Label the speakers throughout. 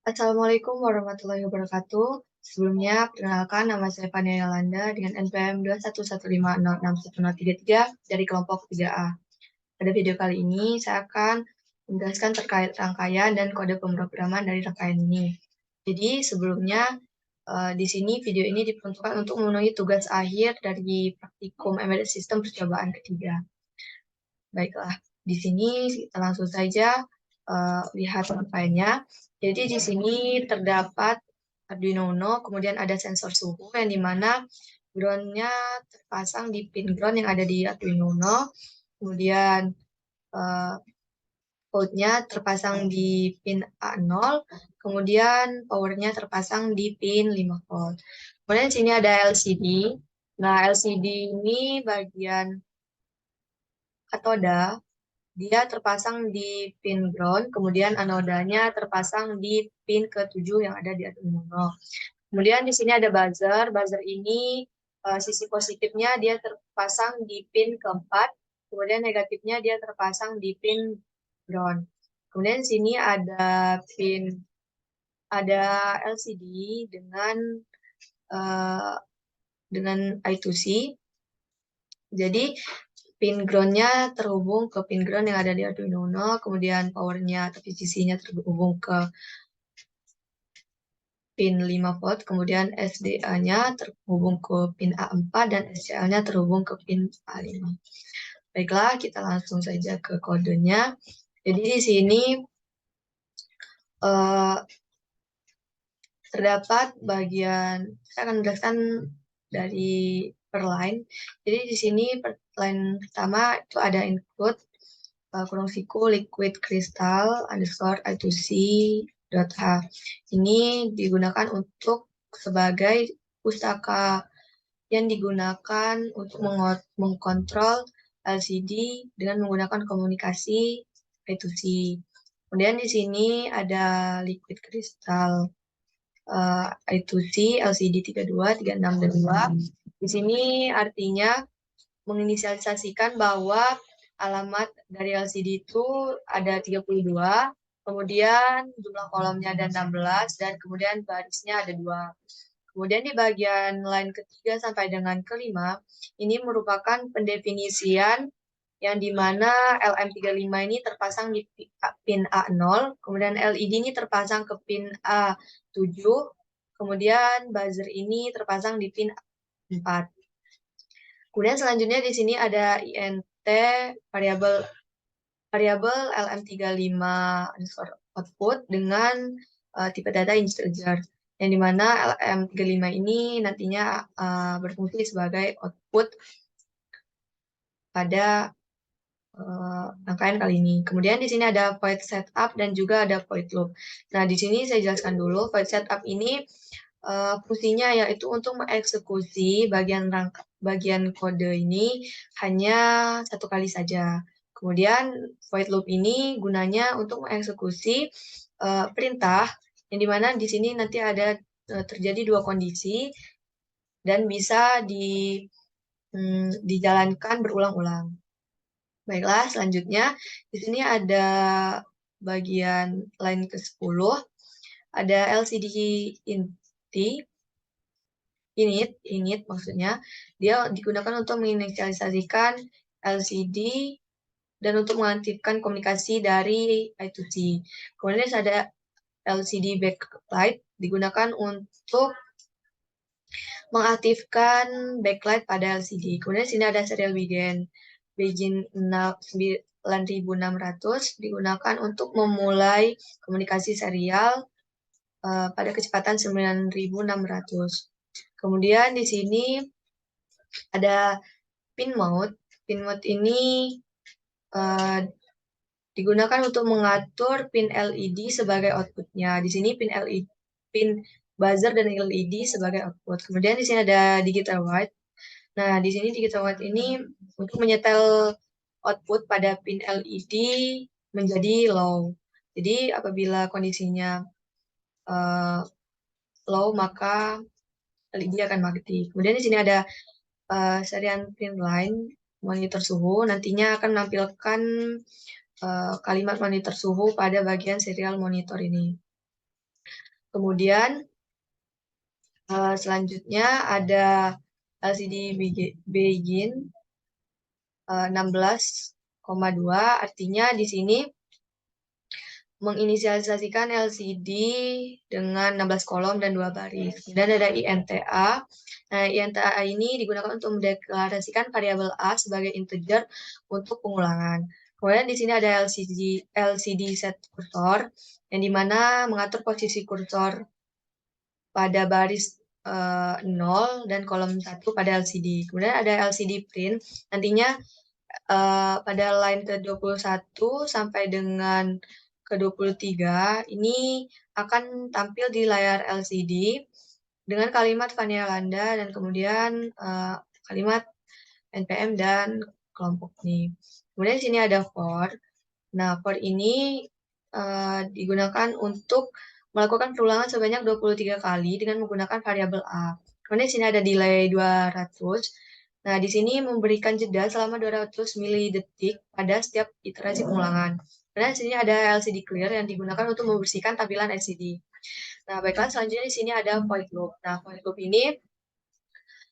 Speaker 1: Assalamualaikum warahmatullahi wabarakatuh. Sebelumnya, perkenalkan nama saya Fania Yolanda dengan NPM 211506133 dari kelompok 3A. Pada video kali ini, saya akan menjelaskan terkait rangkaian dan kode pemrograman dari rangkaian ini. Jadi, sebelumnya, di sini video ini diperuntukkan untuk memenuhi tugas akhir dari praktikum Embedded System percobaan ketiga. Baiklah, di sini kita langsung saja lihat rangkaiannya. Jadi di sini terdapat Arduino Uno, kemudian ada sensor suhu yang dimana ground-nya terpasang di pin ground yang ada di Arduino Uno, kemudian uh, outnya terpasang di pin A0, kemudian powernya terpasang di pin 5 volt. Kemudian di sini ada LCD. Nah, LCD ini bagian katoda dia terpasang di pin ground, kemudian anodanya terpasang di pin ke-7 yang ada di Arduino Uno. Kemudian di sini ada buzzer. Buzzer ini sisi positifnya dia terpasang di pin ke-4, kemudian negatifnya dia terpasang di pin ground. Kemudian di sini ada LCD dengan uh, dengan I2C. Jadi pin ground-nya terhubung ke pin ground yang ada di Arduino Uno, kemudian power-nya atau VCC-nya terhubung ke pin 5 volt, kemudian SDA-nya terhubung ke pin A4, dan SCL-nya terhubung ke pin A5. Baiklah, kita langsung saja ke kodenya. Jadi di sini eh, terdapat bagian, saya akan menjelaskan dari per line. Jadi di sini per line pertama itu ada include kurung siku liquid crystal underscore I2C dot H. Ini digunakan untuk sebagai pustaka yang digunakan untuk mengkontrol LCD dengan menggunakan komunikasi I2C. Kemudian di sini ada liquid crystal I2C LCD 32, 36, dan 2. Di sini artinya menginisialisasikan bahwa alamat dari LCD itu ada 32, kemudian jumlah kolomnya ada 16, dan kemudian barisnya ada 2. Kemudian di bagian line ketiga sampai dengan kelima, ini merupakan pendefinisian yang dimana LM35 ini terpasang di pin A0, kemudian LED ini terpasang ke pin A7, kemudian buzzer ini terpasang di pin 4. Kemudian selanjutnya di sini ada INT variabel variabel LM35 underscore output dengan tipe data integer, yang dimana LM35 ini nantinya berfungsi sebagai output pada rangkaian kali ini. Kemudian di sini ada void setup dan juga ada void loop. Nah, di sini saya jelaskan dulu. Void setup ini fungsinya yaitu untuk mengeksekusi bagian kode ini hanya satu kali saja. Kemudian void loop ini gunanya untuk mengeksekusi perintah yang dimana di sini nanti ada terjadi dua kondisi dan bisa dijalankan berulang-ulang. Baiklah, selanjutnya di sini ada bagian line ke-10, ada LCD init maksudnya. Dia digunakan untuk menginisialisasikan LCD dan untuk mengaktifkan komunikasi dari I2C. Kemudian ada LCD backlight digunakan untuk mengaktifkan backlight pada LCD. Kemudian di sini ada serial begin 9600 digunakan untuk memulai komunikasi serial pada kecepatan 9600. Kemudian di sini ada pin mode. Pin mode ini digunakan untuk mengatur pin LED sebagai outputnya. Di sini pin buzzer dan LED sebagai output. Kemudian di sini ada digital white. Nah, di sini digital white ini untuk menyetel output pada pin LED menjadi low. Jadi apabila kondisinya low, maka LED akan mati. Kemudian di sini ada serial pin line monitor suhu. Nantinya akan menampilkan kalimat monitor suhu pada bagian serial monitor ini. Kemudian selanjutnya ada LCD begin 16,2, artinya di sini menginisialisasikan LCD dengan 16 kolom dan 2 baris. Kemudian ada INTA. Nah, INTA ini digunakan untuk mendeklarasikan variabel A sebagai integer untuk pengulangan. Kemudian di sini ada LCD set kursor, yang dimana mengatur posisi kursor pada baris 0 dan kolom 1 pada LCD. Kemudian ada LCD print, nantinya pada line ke-21 sampai dengan ke-23 ini akan tampil di layar LCD dengan kalimat Vanilla Landa dan kemudian kalimat NPM dan kelompok ini. Kemudian di sini ada for. Nah, for ini digunakan untuk melakukan perulangan sebanyak 23 kali dengan menggunakan variabel A. Kemudian di sini ada delay 200. Nah, di sini memberikan jeda selama 200 milidetik pada setiap iterasi pengulangan. Kemudian di sini ada LCD clear yang digunakan untuk membersihkan tampilan LCD. Nah, baiklah, selanjutnya di sini ada void loop. Nah, void loop ini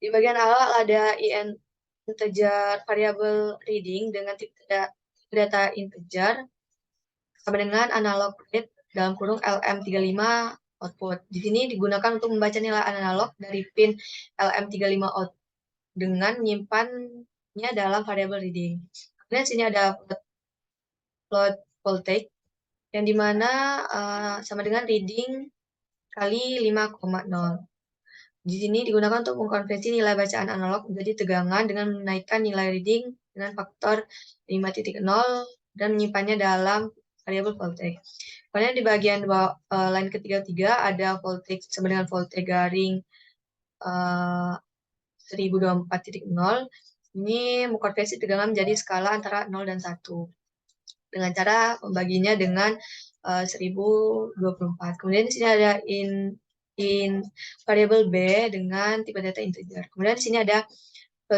Speaker 1: di bagian awal ada integer variable reading dengan tipe data integer sama dengan analog read dalam kurung LM35 output. Di sini digunakan untuk membaca nilai analog dari pin LM35 out dengan menyimpannya dalam variabel reading. Kemudian di sini ada float voltage yang dimana sama dengan reading kali 5,0. Di sini digunakan untuk mengkonversi nilai bacaan analog menjadi tegangan dengan menaikkan nilai reading dengan faktor 5,0 dan menyimpannya dalam variabel voltage. Kemudian di bagian line ketiga ada voltage sama dengan voltage garing 1024.0. Ini mengkonversi tegangan menjadi skala antara 0 dan 1 dengan cara membaginya dengan 1024. Kemudian di sini ada in variable B dengan tipe data integer. Kemudian di sini ada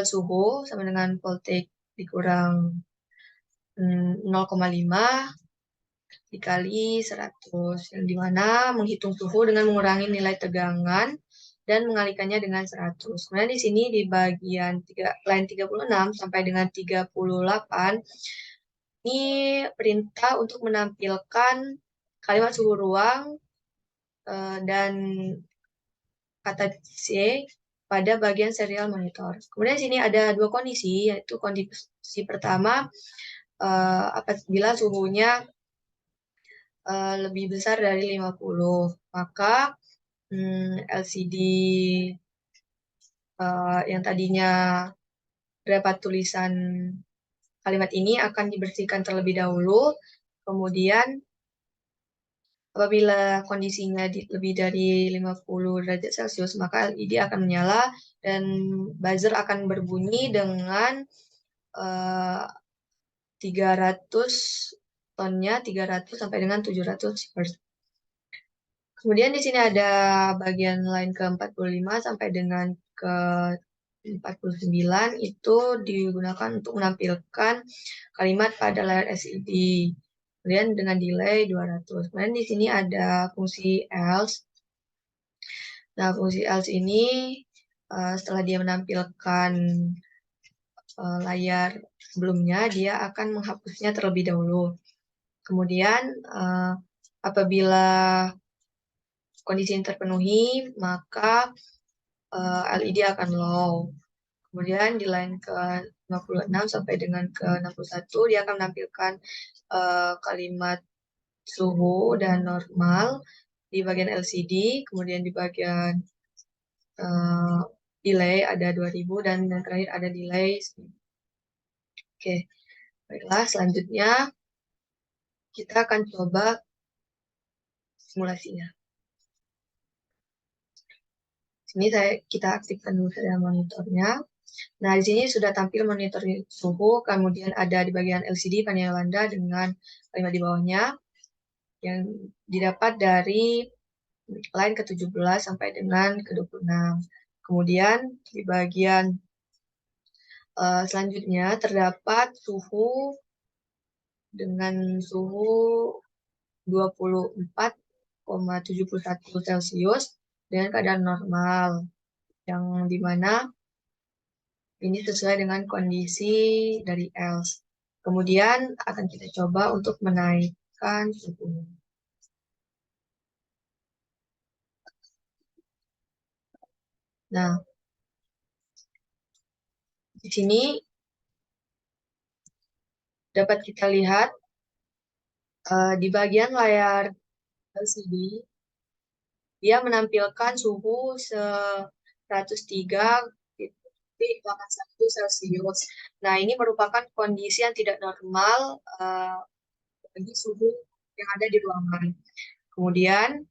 Speaker 1: suhu sama dengan voltage dikurang 0,5 dikali 100, yang dimana menghitung suhu dengan mengurangi nilai tegangan dan mengalikannya dengan 100. Kemudian di sini di bagian line 36 sampai dengan 38, ini perintah untuk menampilkan kalimat suhu ruang dan kata C pada bagian serial monitor. Kemudian di sini ada dua kondisi, yaitu kondisi pertama apabila suhunya lebih besar dari 50, maka LCD yang tadinya dapat tulisan kalimat ini akan dibersihkan terlebih dahulu. Kemudian apabila kondisinya lebih dari 50 derajat Celcius, maka LED akan menyala dan buzzer akan berbunyi dengan 300 tonnya, 300 sampai dengan 700 Hz. Kemudian di sini ada bagian line ke-45 sampai dengan ke-49, itu digunakan untuk menampilkan kalimat pada layar LCD. Kemudian dengan delay 200. Kemudian di sini ada fungsi else. Nah, fungsi else ini setelah dia menampilkan layar sebelumnya, dia akan menghapusnya terlebih dahulu. Kemudian apabila kondisi ini terpenuhi, maka LED akan low. Kemudian di line ke-56 sampai dengan ke-61, dia akan menampilkan kalimat suhu dan normal di bagian LCD. Kemudian di bagian delay ada 2000 dan yang terakhir ada delay. Oke, baiklah, selanjutnya kita akan coba simulasinya. Sini kita aktifkan dulu serial monitornya. Nah, di sini sudah tampil monitor suhu, kemudian ada di bagian LCD panel Landa dengan kalimat di bawahnya yang didapat dari line ke-17 sampai dengan ke-26. Kemudian di bagian selanjutnya terdapat suhu dengan suhu 24,71 Celcius dengan keadaan normal, yang dimana ini sesuai dengan kondisi dari ELS. Kemudian akan kita coba untuk menaikkan suhu. Nah, di sini dapat kita lihat di bagian layar LCD, dia menampilkan suhu 103,81 Celcius. Nah, ini merupakan kondisi yang tidak normal bagi suhu yang ada di ruangan. Kemudian,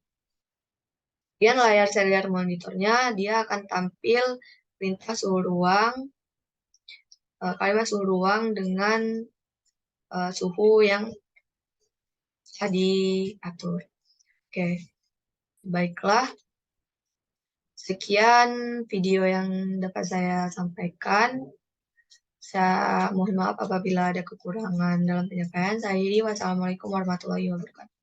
Speaker 1: layar seliar monitornya, dia akan tampil perintah suhu ruang, kalimat suhu ruang dengan suhu yang telah diatur. Oke, baiklah. Sekian video yang dapat saya sampaikan. Saya mohon maaf apabila ada kekurangan dalam penyampaian. Saya Wassalamualaikum warahmatullahi wabarakatuh.